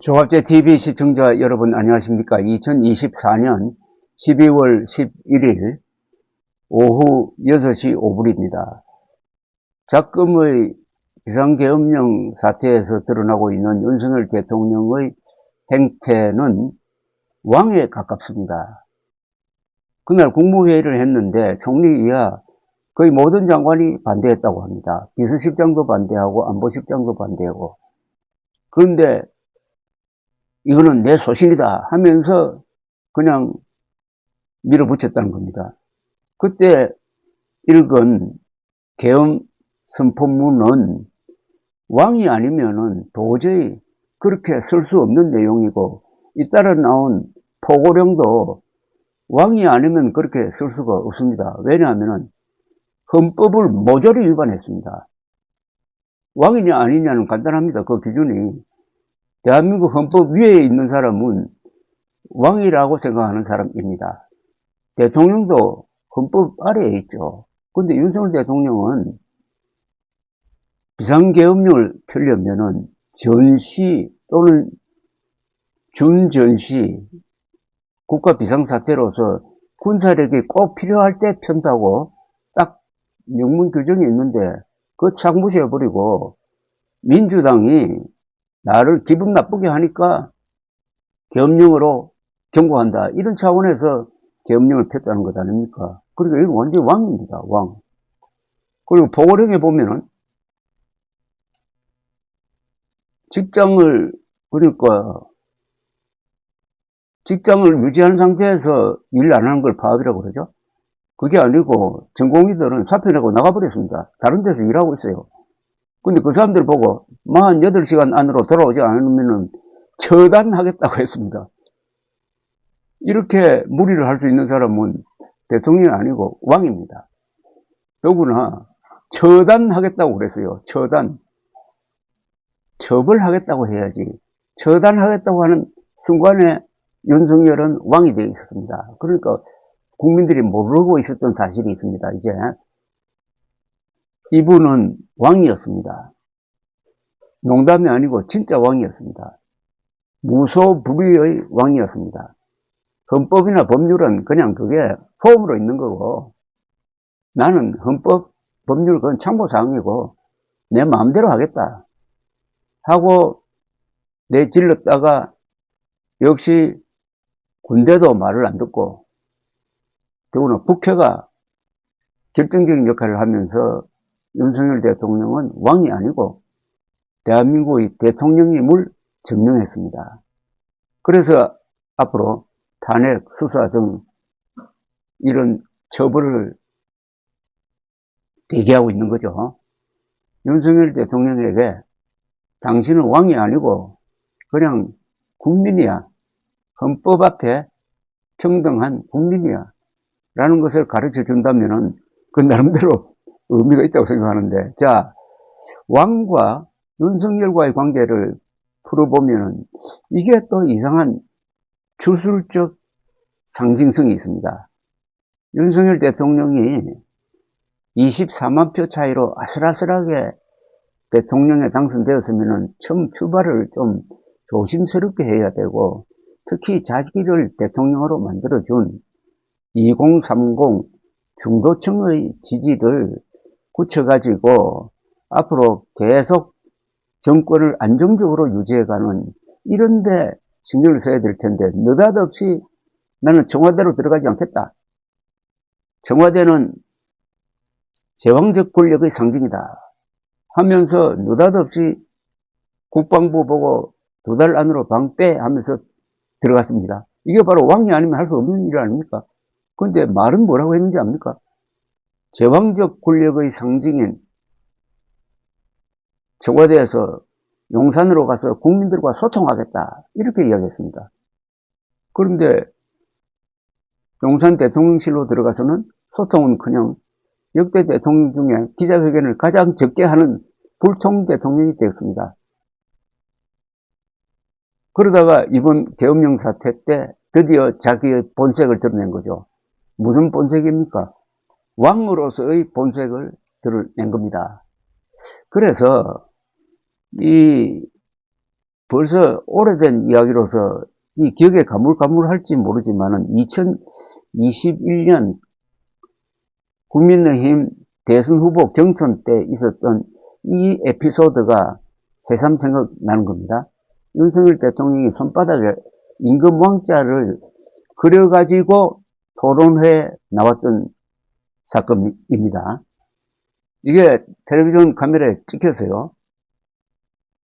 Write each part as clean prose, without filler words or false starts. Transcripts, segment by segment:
조합제 TV 시청자 여러분 안녕하십니까? 2024년 12월 11일 오후 6시 5분입니다. 작금의 비상계엄령 사태에서 드러나고 있는 윤석열 대통령의 행태는 왕에 가깝습니다. 그날 국무회의를 했는데 총리 이하 거의 모든 장관이 반대했다고 합니다. 비서실장도 반대하고 안보실장도 반대하고. 그런데 이거는 내 소신이다 하면서 그냥 밀어붙였다는 겁니다. 그때 읽은 계엄 선포문은 왕이 아니면은 도저히 그렇게 쓸 수 없는 내용이고, 잇따라 나온 포고령도 왕이 아니면 그렇게 쓸 수가 없습니다. 왜냐하면은 헌법을 모조리 위반했습니다. 왕이냐 아니냐는 간단합니다. 그 기준이. 대한민국 헌법 위에 있는 사람은 왕이라고 생각하는 사람입니다. 대통령도 헌법 아래에 있죠. 근데 윤석열 대통령은 비상계엄령을 펴려면은 전시 또는 준전시 국가 비상사태로서 군사력이 꼭 필요할 때 편다고 딱 명문 규정이 있는데 그거 싹 무시해버리고 민주당이 나를 기분 나쁘게 하니까 계엄령으로 경고한다. 이런 차원에서 계엄령을 폈다는 것 아닙니까? 그러니까 이건 완전 왕입니다. 왕. 그리고 보궐령에 보면은 그러니까 직장을 유지하는 상태에서 일 안 하는 걸 파업이라고 그러죠. 그게 아니고 전공의들은 사표 내고 나가버렸습니다. 다른 데서 일하고 있어요. 근데 그 사람들 보고 48시간 안으로 돌아오지 않으면 처단하겠다고 했습니다. 이렇게 무리를 할 수 있는 사람은 대통령이 아니고 왕입니다. 더구나 처단하겠다고 그랬어요. 처벌하겠다고 해야지. 처단하겠다고 하는 순간에 윤석열은 왕이 되어 있었습니다. 그러니까 국민들이 모르고 있었던 사실이 있습니다. 이제 이분은 왕이었습니다. 농담이 아니고 진짜 왕이었습니다. 무소불위의 왕이었습니다. 헌법이나 법률은 그냥 그게 폼으로 있는 거고, 나는 헌법, 법률 그건 참고사항이고 내 마음대로 하겠다 하고 내질렀다가 역시 군대도 말을 안 듣고, 더구나 국회가 결정적인 역할을 하면서 윤석열 대통령은 왕이 아니고 대한민국의 대통령임을 증명했습니다. 그래서 앞으로 탄핵, 수사 등 이런 처벌을 대기하고 있는 거죠. 윤석열 대통령에게 당신은 왕이 아니고 그냥 국민이야. 헌법 앞에 평등한 국민이야. 라는 것을 가르쳐 준다면은 그 나름대로 의미가 있다고 생각하는데, 자, 왕과 윤석열과의 관계를 풀어보면은 이게 또 이상한 주술적 상징성이 있습니다. 윤석열 대통령이 24만 표 차이로 아슬아슬하게 대통령에 당선되었으면은 처음 출발을 좀 조심스럽게 해야 되고, 특히 자기를 대통령으로 만들어준 2030 중도층의 지지를 굳혀가지고 앞으로 계속 정권을 안정적으로 유지해가는 이런데 신경을 써야 될 텐데, 느닷없이 나는 청와대로 들어가지 않겠다. 청와대는 제왕적 권력의 상징이다 하면서 느닷없이 국방부 보고 2달 안으로 방빼 하면서 들어갔습니다. 이게 바로 왕이 아니면 할 수 없는 일 아닙니까? 근데 말은 뭐라고 했는지 압니까? 제왕적 권력의 상징인 청와대에서 용산으로 가서 국민들과 소통하겠다. 이렇게 이야기했습니다. 그런데 용산 대통령실로 들어가서는 소통은커녕 역대 대통령 중에 기자회견을 가장 적게 하는 불통 대통령이 되었습니다. 그러다가 이번 계엄령 사태 때 드디어 자기의 본색을 드러낸 거죠. 무슨 본색입니까? 왕으로서의 본색을 드러낸 겁니다. 그래서 이 벌써 오래된 이야기로서 이 기억에 가물가물할지 모르지만은 2021년 국민의힘 대선 후보 경선 때 있었던 이 에피소드가 새삼 생각나는 겁니다. 윤석열 대통령이 손바닥에 임금왕자를 그려가지고 토론회에 나왔던 사건입니다. 이게 텔레비전 카메라에 찍혔어요.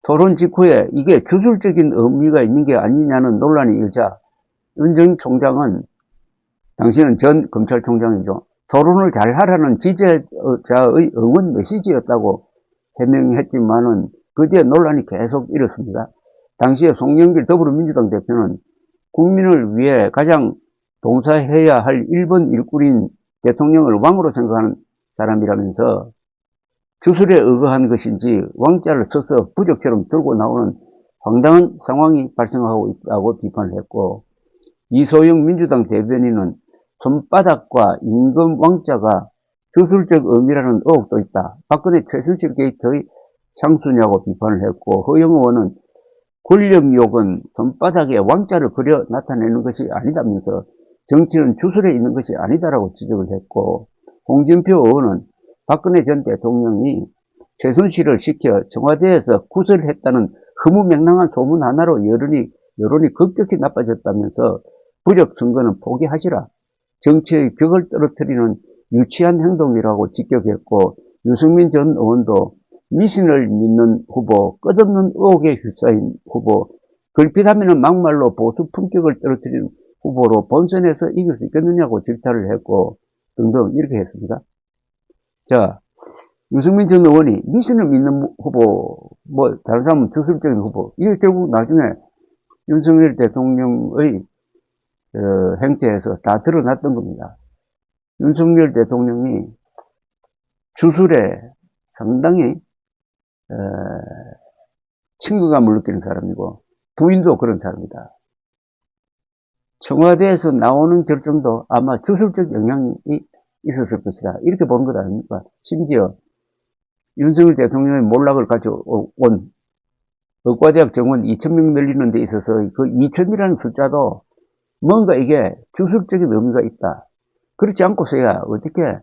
토론 직후에 이게 주술적인 의미가 있는 게 아니냐는 논란이 일자 윤 전 총장은, 당시는 전 검찰총장이죠, 토론을 잘하라는 지지자의 응원 메시지였다고 해명했지만은 그 뒤에 논란이 계속 일었습니다. 당시에 송영길 더불어민주당 대표는 국민을 위해 가장 봉사해야 할 1번 일꾼인 대통령을 왕으로 생각하는 사람이라면서 주술에 의거한 것인지 왕자를 써서 부적처럼 들고 나오는 황당한 상황이 발생하고 있다고 비판을 했고, 이소영 민주당 대변인은 손바닥과 임금 왕자가 주술적 의미라는 의혹도 있다, 박근혜 최순실 게이트의 향수냐고 비판을 했고, 허영우 의원은 권력욕은 손바닥에 왕자를 그려 나타내는 것이 아니다면서 정치는 주술에 있는 것이 아니다라고 지적을 했고, 홍준표 의원은 박근혜 전 대통령이 최순실을 시켜 청와대에서 구설했다는 허무맹랑한 소문 하나로 여론이 급격히 나빠졌다면서 부적 선거는 포기하시라, 정치의 격을 떨어뜨리는 유치한 행동이라고 직격했고, 유승민 전 의원도 미신을 믿는 후보, 끝없는 의혹에 휩싸인 후보, 걸핏하면 막말로 보수 품격을 떨어뜨리는 후보로 본선에서 이길 수 있겠느냐고 질타를 했고 등등 이렇게 했습니다. 자, 유승민 전 의원이 미신을 믿는 후보, 뭐 다른 사람은 주술적인 후보, 이게 결국 나중에 윤석열 대통령의 행태에서 다 드러났던 겁니다. 윤석열 대통령이 주술에 상당히 친근감을 느끼는 사람이고 부인도 그런 사람이다. 청와대에서 나오는 결정도 아마 주술적 영향이 있었을 것이다, 이렇게 보는 것 아닙니까? 심지어 윤석열 대통령의 몰락을 가져온 의과대학 정원 2,000명 늘리는 데 있어서 그 2,000이라는 숫자도 뭔가 이게 주술적인 의미가 있다. 그렇지 않고서야 어떻게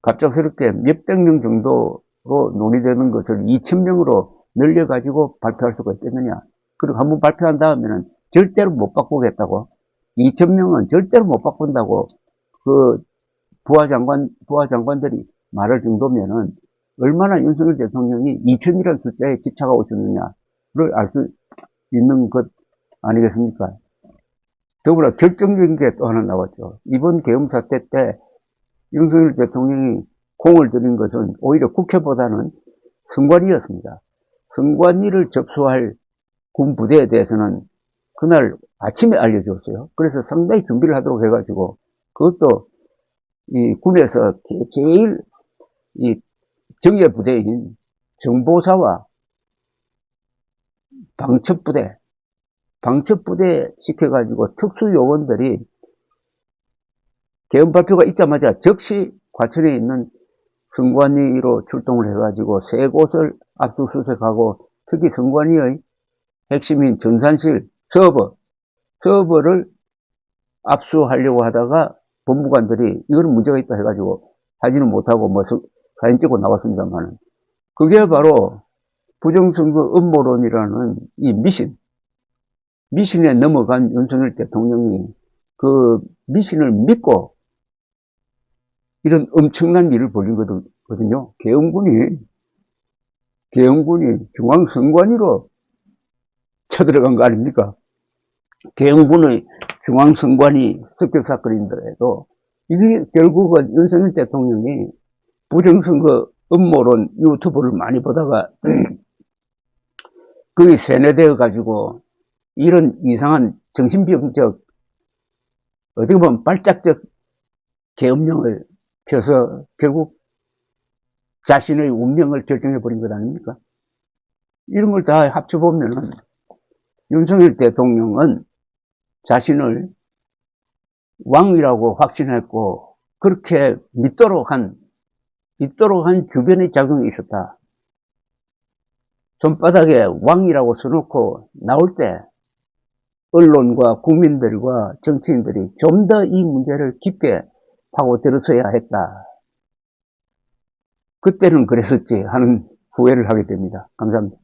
갑작스럽게 몇백 명 정도로 논의되는 것을 2,000명으로 늘려가지고 발표할 수가 있겠느냐. 그리고 한번 발표한 다음에는 절대로 못 바꾸겠다고, 2,000명은 절대로 못 바꾼다고 그 부하장관들이 말할 정도면은 얼마나 윤석열 대통령이 2,000이라는 숫자에 집착하고 있었느냐를 알 수 있는 것 아니겠습니까? 더불어 결정적인 게 또 하나 나왔죠. 이번 계엄 사태 때 윤석열 대통령이 공을 들인 것은 오히려 국회보다는 선관위였습니다. 선관위를 접수할 군 부대에 대해서는 그날 아침에 알려줬어요. 그래서 상당히 준비를 하도록 해가지고, 그것도 이 군에서 제일 이 정예 부대인 정보사와 방첩부대 시켜가지고 특수요원들이 계엄 발표가 있자마자 즉시 과천에 있는 선관위로 출동을 해가지고 세 곳을 압수수색하고, 특히 선관위의 핵심인 전산실 서버를 압수하려고 하다가 법무관들이 이거는 문제가 있다 해가지고 하지는 못하고 뭐 사진 찍고 나왔습니다만, 그게 바로 부정선거 음모론이라는 이 미신에 넘어간 윤석열 대통령이 그 미신을 믿고 이런 엄청난 일을 벌인 거거든요. 계엄군이 중앙선관위로 쳐들어간 거 아닙니까? 계엄군의 중앙선관위 습격 사건인데도 이게 결국은 윤석열 대통령이 부정선거 음모론 유튜브를 많이 보다가 그게 세뇌되어 가지고 이런 이상한 정신병적, 어떻게 보면 발작적 계엄령을 펴서 결국 자신의 운명을 결정해버린 것 아닙니까? 이런 걸 다 합쳐보면은 윤석열 대통령은 자신을 왕이라고 확신했고, 그렇게 믿도록 한 주변의 작용이 있었다. 손바닥에 왕이라고 써놓고 나올 때 언론과 국민들과 정치인들이 좀 더 이 문제를 깊게 파고들었어야 했다. 그때는 그랬었지 하는 후회를 하게 됩니다. 감사합니다.